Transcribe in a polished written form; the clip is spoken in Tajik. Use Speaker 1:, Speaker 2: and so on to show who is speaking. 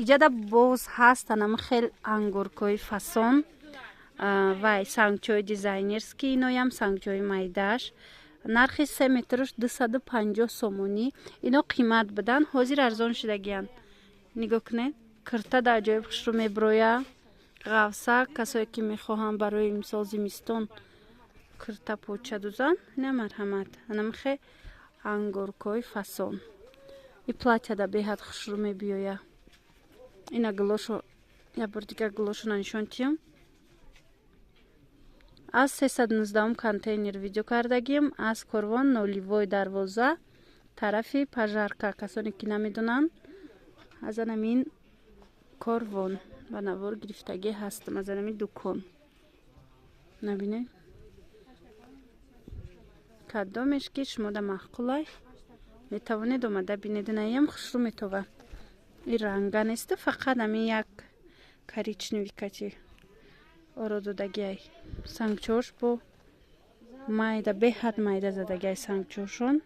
Speaker 1: иҷада боз ҳастан ама хел ангуркои фасон вай сангчои дизайнерский иноям сангчои майдаш нархи 3 метраш 250 сомонӣ. Ино қимат бидан ҳозир арзон шудагиянд. нигоҳ кунед кирта дар ҷои хушрӯ меброя ғафса касое ки мехоҳанд барои мисол зимистон кирта поча дузан ина марҳамат анамихе ангуркои фасон и платья да беҳад хушрӯ мебиёя. ина гулошо я бор дигар гулошона нишон тиём. аз 319 контейнер видео кардагим аз корвон ноливой дарвоза тарафи пажарка. касоне ки намедонанд аз анамин корвон ба навор гирифтагӣ ҳастам аз анамин дукон. набинед кадомеш ки шумода маъқулай метавонед омада бинед. инаям хушрӯ метова ин ранга неста фақат амин як коричневикати оро додагиай сангчош бо майда беҳад майда задагиай сангчошон